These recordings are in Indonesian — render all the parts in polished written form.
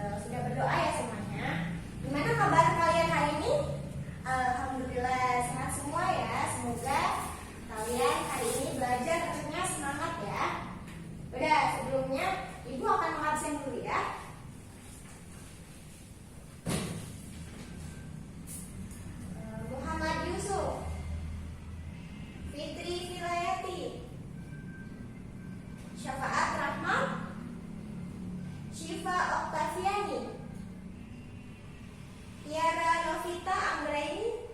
Sudah berdoa ya semuanya. Gimana kabar kalian hari ini? Alhamdulillah sehat semua ya. Semoga kalian hari ini belajar tentunya semangat ya. Udah, sebelumnya Ibu akan mengabsen dulu ya. Muhammad Yusuf, Fitri Vilayati, Syafaat Rahman, Syifa Oktaviani, Tiara Novita Anggraini,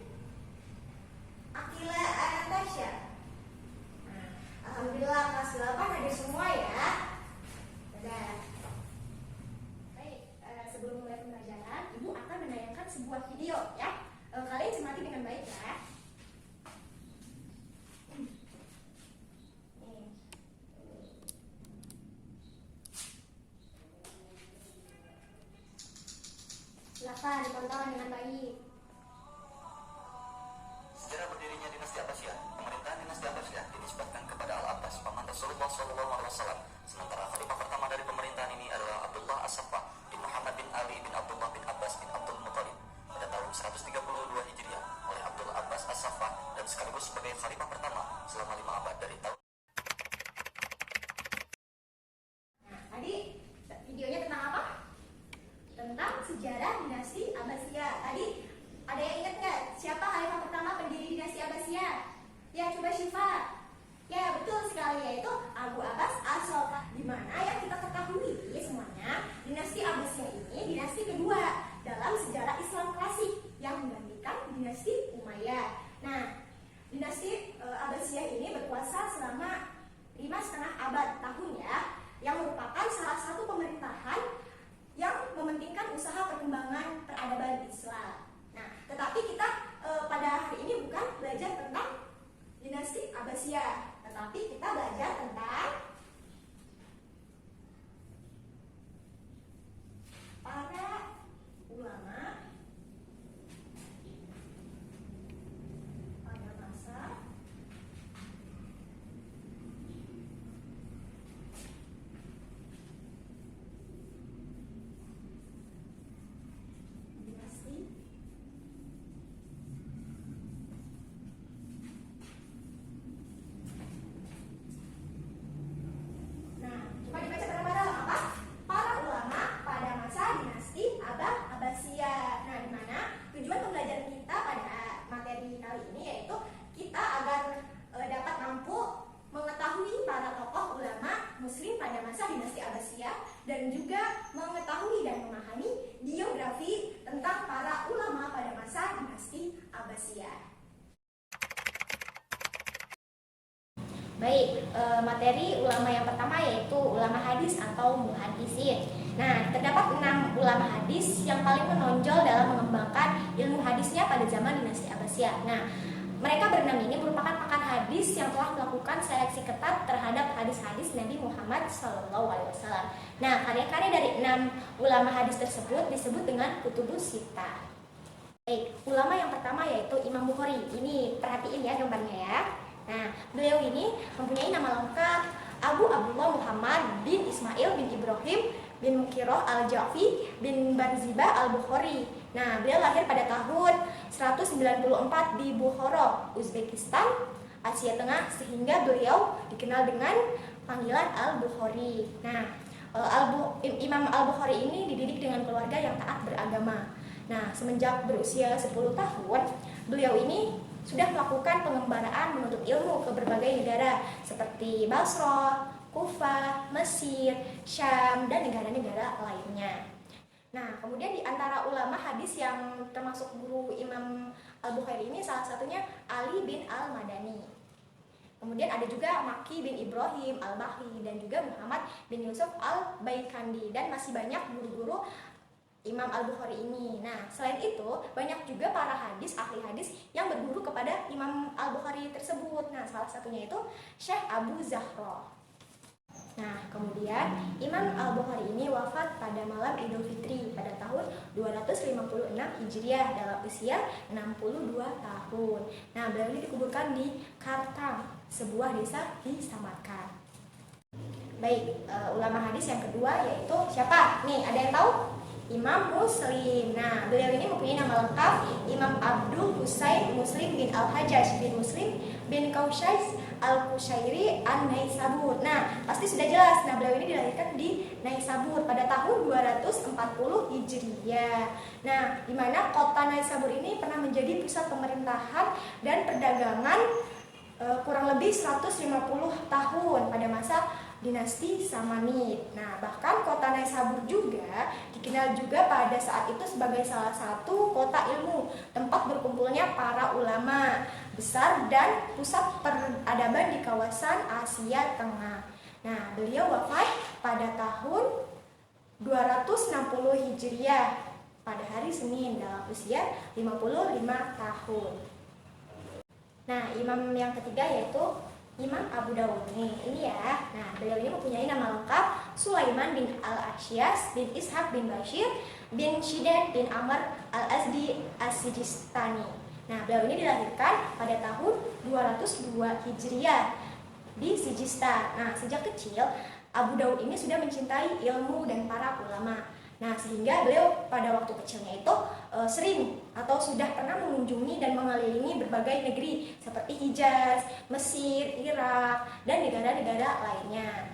Akila Anatasha. Alhamdulillah kelas 8 hadir semua ya. Udah. Baik, sebelum mulai pembelajaran, Ibu akan menayangkan sebuah video ya. Kalian cermati dengan baik ya. Silakan ditonton dengan baik. Sejarah berdirinya dinasti Abbasiyah. Pemerintahan dinasti Abbasiyah dinisbatkan kepada Al-Abbas, paman Rasulullah SAW. Sementara khalifah pertama dari pemerintahan ini adalah Abdullah As-Saffah bin Muhammad bin Ali bin Abdullah bin Abbas bin Abdul Muttalib pada tahun 132 Hijriah oleh Abdullah Abbas As-Saffah dan sekaligus sebagai khalifah pertama selama 5 abad dari tahun. Nah, tadi videonya tentang apa? Tentang sejarah dinasti Abbasiyah. Tadi ada yang ingat nggak siapa khalifah pertama pendiri dinasti Abbasiyah? Ya, coba Syifa. Ya, betul sekali, yaitu Abu Abbas As-Saffah. Di mana yang kita ketahui semuanya, dinasti Abbasiyah ini dinasti kedua dalam sejarah Islam klasik yang menggantikan dinasti Umayyah. Nah, dinasti Abbasiyah ini berkuasa selama 5,5 abad tahun ya, yang merupakan salah satu pemerintahan yang mementingkan usaha perkembangan peradaban Islam. Nah, tetapi kita pada hari ini bukan belajar tentang dinasti Abbasiyah, tetapi kita belajar tentang para ulama pada masa dinasti dan juga mengetahui dan memahami biografi tentang para ulama pada masa dinasti Abbasiyah. Baik, materi ulama yang pertama yaitu ulama hadis atau muhaddisin. Nah, terdapat 6 ulama hadis yang paling menonjol dalam mengembangkan ilmu hadisnya pada zaman dinasti Abbasiyah. Nah, mereka berenam ini merupakan pakar hadis yang telah melakukan seleksi ketat terhadap hadis-hadis Nabi Muhammad SAW. Nah, karya-karya dari 6 ulama hadis tersebut disebut dengan kutubus sittah. Baik, ulama yang pertama yaitu Imam Bukhari. Ini perhatiin ya gambarnya ya. Nah, beliau ini mempunyai nama lengkap Abu Abdullah Muhammad bin Ismail bin Ibrahim bin Mukiroh al-Ja'fi bin Barzibah al-Bukhari. Nah, beliau lahir pada tahun 194 di Bukhara, Uzbekistan, Asia Tengah, sehingga beliau dikenal dengan panggilan Al-Bukhari. Nah, Imam Al-Bukhari ini dididik dengan keluarga yang taat beragama. Nah, semenjak berusia 10 tahun, beliau ini sudah melakukan pengembaraan menuntut ilmu ke berbagai negara seperti Basra, Kufah, Mesir, Syam, dan negara-negara lainnya. Nah, kemudian di antara ulama hadis yang termasuk guru Imam Al-Bukhari ini salah satunya Ali bin Al-Madani. Kemudian ada juga Maki bin Ibrahim Al-Bahri dan juga Muhammad bin Yusuf Al-Baikandi, dan masih banyak guru-guru Imam Al-Bukhari ini. Nah, selain itu banyak juga para ahli hadis yang berguru kepada Imam Al-Bukhari tersebut. Nah, salah satunya itu Syekh Abu Zahra. Nah, kemudian Imam Al-Bukhari ini wafat pada malam Idul Fitri pada tahun 256 Hijriah dalam usia 62 tahun. Nah, beliau ini dikuburkan di Kartam, sebuah desa di Samarkand. Baik, ulama hadis yang kedua yaitu siapa? Nih, ada yang tahu? Imam Muslim. Nah, beliau ini mempunyai nama lengkap Imam Abdul Husain Muslim bin Al-Hajjaj bin Muslim bin Kaushais Al-Kushairi An-Naisabur. Nah, pasti sudah jelas. Nah, beliau ini dilahirkan di Naisabur pada tahun 240 Hijriah. Nah, di mana kota Naisabur ini pernah menjadi pusat pemerintahan dan perdagangan kurang lebih 150 tahun pada masa dinasti Samanid. Nah, bahkan kota Naisabur juga dikenal juga pada saat itu sebagai salah satu kota ilmu, tempat berkumpulnya para ulama besar dan pusat peradaban di kawasan Asia Tengah. Nah, beliau wafat pada tahun 260 Hijriah pada hari Senin dalam usia 55 tahun. Nah, imam yang ketiga yaitu Imam Abu Dawud ini ya. Nah, beliau ini mempunyai nama lengkap Sulaiman bin Al-Asyas bin Ishaq bin Bashir bin Shidan bin Amr Al-Azdi As-Sijistani. Nah, beliau ini dilahirkan pada tahun 202 Hijriah di Sijistan. Nah, sejak kecil Abu Dawud ini sudah mencintai ilmu dan para ulama. Nah, sehingga beliau pada waktu kecilnya itu sering atau sudah pernah mengunjungi dan mengelilingi berbagai negeri seperti Hijaz, Mesir, Irak, dan negara-negara lainnya.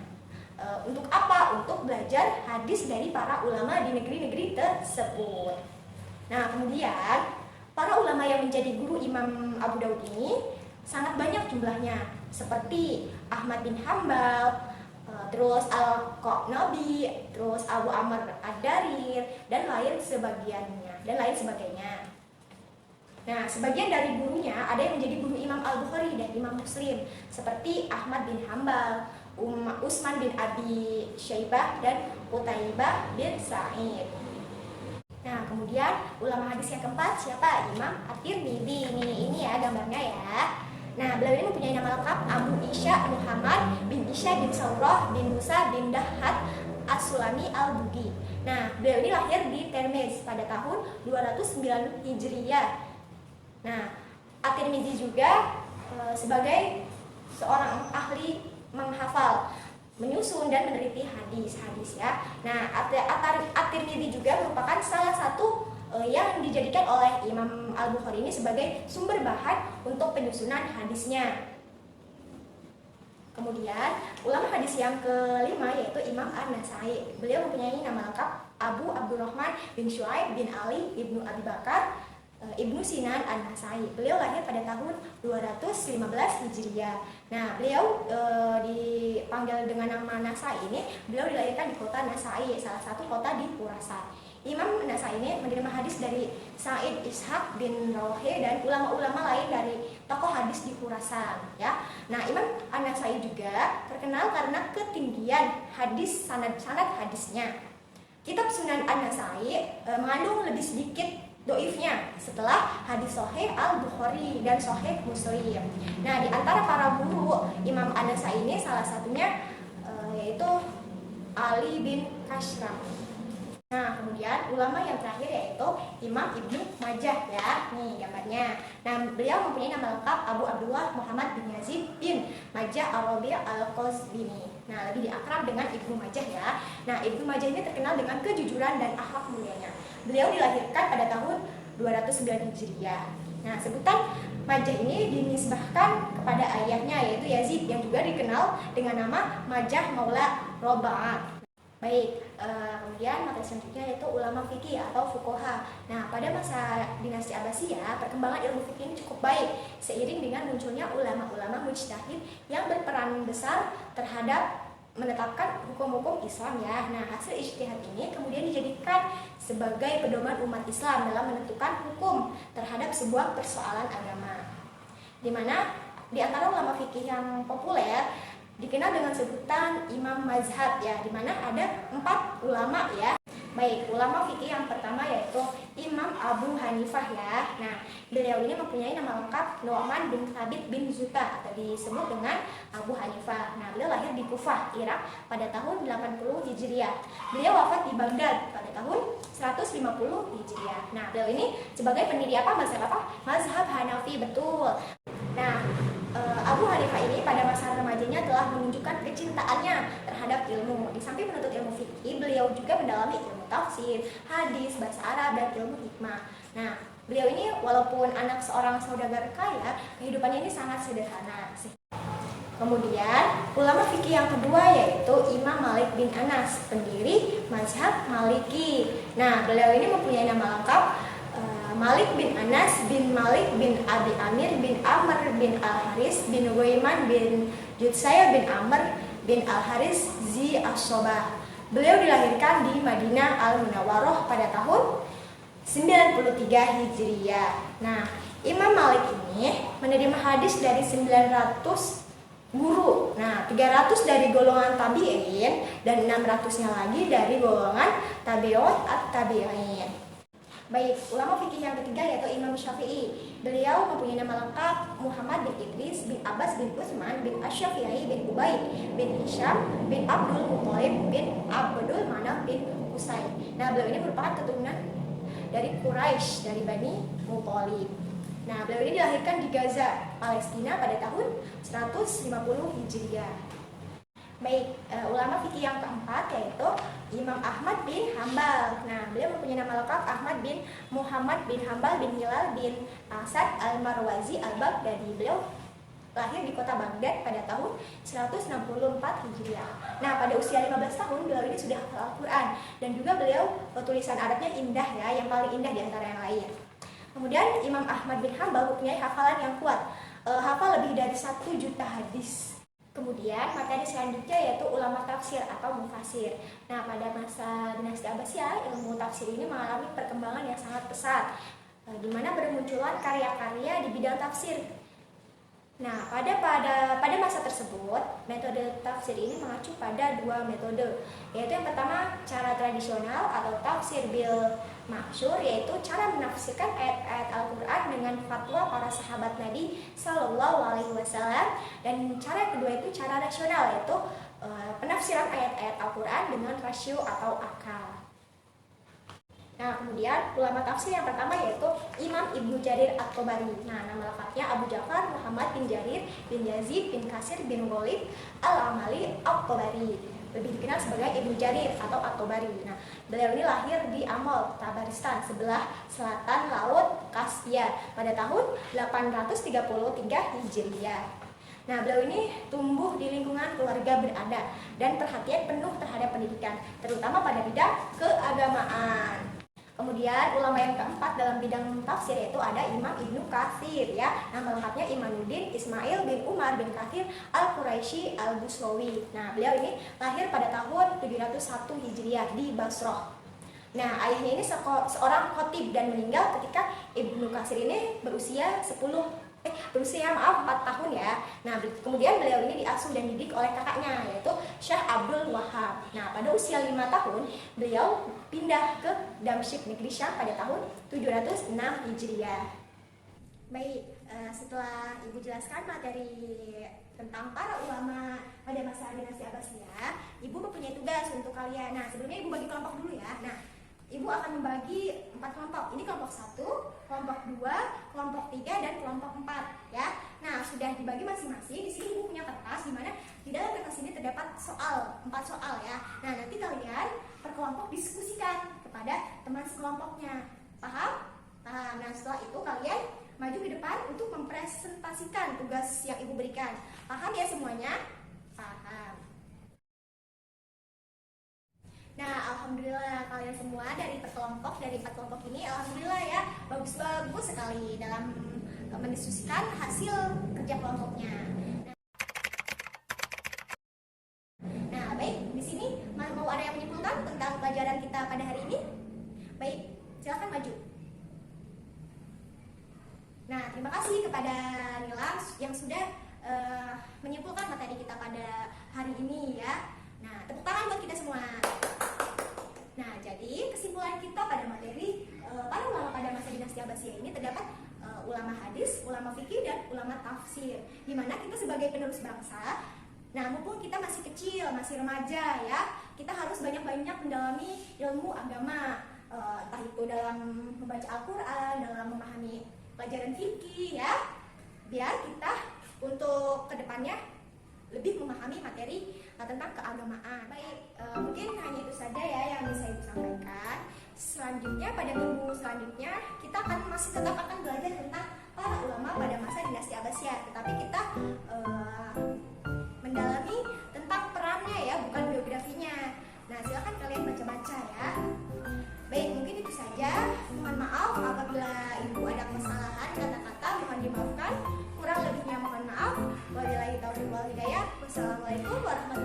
Untuk apa? Untuk belajar hadis dari para ulama di negeri-negeri tersebut. Nah, kemudian para ulama yang menjadi guru Imam Abu Dawud ini sangat banyak jumlahnya, seperti Ahmad bin Hambal, terus Al-Qanabi, terus Abu Amr Ad-Darir, dan lain sebagainya. Nah, sebagian dari gurunya ada yang menjadi guru Imam Al-Bukhari dan Imam Muslim, seperti Ahmad bin Hambal, Utsman bin Abi Syaibah, dan Utaibah bin Sa'id. Nah, kemudian ulama hadis yang keempat siapa? Imam At-Tirmidzi. Ini ya gambarnya ya. Nah, beliau ini mempunyai nama lengkap Abu Isya Muhammad bin Isya bin Saurah bin Musa bin Dahhat As-Sulami Al-Bugi. Nah, beliau ini lahir di Termez pada tahun 209 Hijriah. Nah, At-Tirmidzi juga sebagai seorang ahli menghafal, menyusun dan meneliti hadis ya. Nah, At-Tirmidzi juga merupakan salah satu yang dijadikan oleh Imam Al-Bukhari ini sebagai sumber bahan untuk penyusunan hadisnya. Kemudian ulama hadis yang kelima yaitu Imam An-Nasai. Beliau mempunyai nama lengkap Abu Abdurrahman bin Syuaib bin Ali ibnu Abi Bakar Ibnu Sinan An-Nasai. Beliau lahir pada tahun 215 Hijriah. Nah, beliau dipanggil dengan nama Nasai ini, beliau dilahirkan di kota Nasai, salah satu kota di Khurasan. Imam Nasai ini menerima hadis dari Sa'id Ishaq bin Rawhe dan ulama-ulama lain dari tokoh hadis di Khurasan ya. Nah, Imam An-Nasai juga terkenal karena ketinggian hadis, sanad hadisnya. Kitab Sunan An-Nasai mengandung lebih sedikit doifnya setelah hadis Sahih Al-Bukhari dan Sahih Muslim. Nah, di antara para guru Imam An-Nasai ini salah satunya yaitu Ali bin Kashram. Nah, kemudian ulama yang terakhir yaitu Imam Ibnu Majah ya. Nih gambarnya. Nah, beliau mempunyai nama lengkap Abu Abdullah Muhammad bin Yazid bin Majah Ar-Rabi' Al-Qazwini. Nah, lebih diakrab dengan Ibnu Majah ya. Nah, Ibnu Majah ini terkenal dengan kejujuran dan akhlak mulianya. Beliau dilahirkan pada tahun 209 Hijriah. Nah, sebutan Majah ini dinisbahkan kepada ayahnya yaitu Yazid yang juga dikenal dengan nama Majah Maula Roba'at. Baik, kemudian materi selanjutnya yaitu ulama fikih atau fuqaha. Nah, pada masa dinasti Abbasiyah, perkembangan ilmu fikih ini cukup baik seiring dengan munculnya ulama-ulama mujtahid yang berperan besar terhadap menetapkan hukum-hukum Islam ya. Nah, hasil ijtihad ini kemudian dijadikan sebagai pedoman umat Islam dalam menentukan hukum terhadap sebuah persoalan agama. Di mana di antara ulama fikih yang populer dikenal dengan sebutan Imam Mazhab ya, di mana ada 4 ulama ya. Baik, ulama fikih yang pertama yaitu Imam Abu Hanifah ya. Nah, beliau ini mempunyai nama lengkap Nu'man bin Thabit bin Zuta atau disebut dengan Abu Hanifah. Nah, beliau lahir di Kufah, Irak pada tahun 80 Hijriah. Beliau wafat di Baghdad pada tahun 150 Hijriah. Nah, beliau ini sebagai pendiri apa? Mazhab Hanafi, betul. Nah, Abu Hanifah ini pada masa remajanya telah menunjukkan kecintaannya terhadap ilmu. Di samping menuntut ilmu fikih, beliau juga mendalami ilmu tafsir, hadis, bahasa Arab, dan ilmu hikmah. Nah, beliau ini walaupun anak seorang saudagar kaya, kehidupannya ini sangat sederhana. Kemudian, ulama fikih yang kedua yaitu Imam Malik bin Anas, pendiri mazhab Maliki. Nah, beliau ini mempunyai nama lengkap Malik bin Anas bin Malik bin Abi Amir bin Amr bin Al-Haris bin Ghaiman bin Jutsaya bin Amr bin Al-Haris Zi As-Sobah. Beliau dilahirkan di Madinah Al-Munawwaroh pada tahun 93 Hijriah. Nah, Imam Malik ini menerima hadis dari 900 guru. Nah, 300 dari golongan tabi'in dan 600-nya lagi dari golongan tabi'ut at-tabi'in. Baik, ulama fikih yang ketiga yaitu Imam Syafi'i. Beliau mempunyai nama lengkap Muhammad bin Idris bin Abbas bin Utsman bin Asy-Syafi'i bin Ubaid bin Hisham bin Abdul Muthalib bin Abdul Manaf bin Husain. Nah, beliau ini merupakan keturunan dari Quraisy, dari Bani Muthalib. Nah, beliau ini dilahirkan di Gaza, Palestina pada tahun 150 Hijriah. Baik, ulama fikih yang keempat yaitu Imam Ahmad bin Hambal. Nah, beliau mempunyai nama lengkap Ahmad bin Muhammad bin Hambal bin Hilal bin Asad al-Marwazi al-Baghdadi. Beliau lahir di kota Baghdad pada tahun 164 Hijriah. Nah, pada usia 15 tahun beliau ini sudah hafal Al-Quran, dan juga beliau tulisan Arabnya indah ya, yang paling indah di antara yang lain. Kemudian Imam Ahmad bin Hambal mempunyai hafalan yang kuat, hafal lebih dari 1 juta hadis. Kemudian materi selanjutnya yaitu ulama tafsir atau mufasir. Nah, pada masa dinasti Abbasiyah, ilmu tafsir ini mengalami perkembangan yang sangat pesat, di mana bermunculan karya-karya di bidang tafsir. Nah, pada masa tersebut, metode tafsir ini mengacu pada 2 metode, yaitu yang pertama cara tradisional atau tafsir bil maksur, yaitu cara menafsirkan ayat-ayat Al-Quran dengan fatwa para sahabat Nabi Sallallahu Alaihi Wasallam, dan cara yang kedua itu cara rasional, yaitu penafsiran ayat-ayat Al-Quran dengan rasio atau akal. Nah, kemudian ulama tafsir yang pertama yaitu Imam Ibnu Jarir At-Tabari. Nah, nama lengkapnya Abu Ja'far Muhammad bin Jarir bin Yazid bin Kasir bin Ghalib Al-Amali At-Tabari, lebih dikenal sebagai Ibnu Jarir atau At-Tabari. Nah, beliau ini lahir di Amol, Tabaristan, sebelah selatan Laut Kaspia pada tahun 833 Hijriah. Nah, beliau ini tumbuh di lingkungan keluarga berada dan perhatian penuh terhadap pendidikan, terutama pada bidang keagamaan. Kemudian ulama yang keempat dalam bidang tafsir yaitu ada Imam Ibnu Katsir ya. Nama lengkapnya Imanuddin Ismail bin Umar bin Katsir Al-Quraisy Al-Busrawi. Nah, beliau ini lahir pada tahun 701 Hijriah di Basrah. Nah, ayahnya ini seorang khotib dan meninggal ketika Ibnu Katsir ini berusia 4 tahun ya. Nah, kemudian beliau ini diasuh dan didik oleh kakaknya yaitu Syekh Abdul Wahab. Nah, pada usia 5 tahun beliau pindah ke Damsyik negeri Syam pada tahun 706 Hijriah. Baik, setelah Ibu jelaskan materi tentang para ulama pada masa dinasti Abbasiyah, Ibu mempunyai tugas untuk kalian. Nah, sebelumnya Ibu bagi kelompok dulu ya. Nah, Ibu akan membagi 4 kelompok. Ini kelompok 1, kelompok 2, kelompok 3, dan kelompok 4 ya. Nah, sudah dibagi masing-masing. Di sini Ibu punya kertas, di mana di dalam kertas ini terdapat 4 soal ya. Nah, nanti kalian per kelompok diskusikan kepada teman sekelompoknya. Paham? Paham. Nah, setelah itu kalian maju ke depan untuk mempresentasikan tugas yang Ibu berikan. Paham ya semuanya? Paham. Nah, alhamdulillah kalian semua dari 4 kelompok ini alhamdulillah ya bagus sekali dalam mendiskusikan hasil kerja kelompoknya. Nah, baik, di sini mau ada yang menyimpulkan tentang pelajaran kita pada hari ini? Baik, silakan maju. Nah, terima kasih kepada Nila yang sudah menyimpulkan materi kita pada hari ini ya. Nah, tepuk tangan buat kita semua. Nah, jadi kesimpulan kita pada materi para ulama pada masa dinasti Abbasiyah ini terdapat ulama hadis, ulama fikih, dan ulama tafsir. Di mana kita sebagai penerus bangsa, nah mumpung kita masih kecil, masih remaja ya, kita harus banyak-banyak mendalami ilmu agama, entah itu dalam membaca Al-Quran, dalam memahami pelajaran fikih ya, biar kita untuk kedepannya lebih memahami materi tentang keagamaan. Baik, mungkin hanya itu saja ya yang bisa Ibu sampaikan. Selanjutnya pada minggu selanjutnya kita masih tetap akan belajar tentang para ulama pada masa dinasti Abbasiyah, tetapi kita mendalami tentang perannya ya, bukan biografinya. Nah, silakan kalian baca-baca ya. Baik, mungkin itu saja. Mohon maaf apabila Ibu ada kesalahan kata-kata, mohon dimaafkan. Kurang lebihnya mohon maaf. Wabillahi taufiq wal hidayah. Wassalamualaikum warahmatullahi wabarakatuh.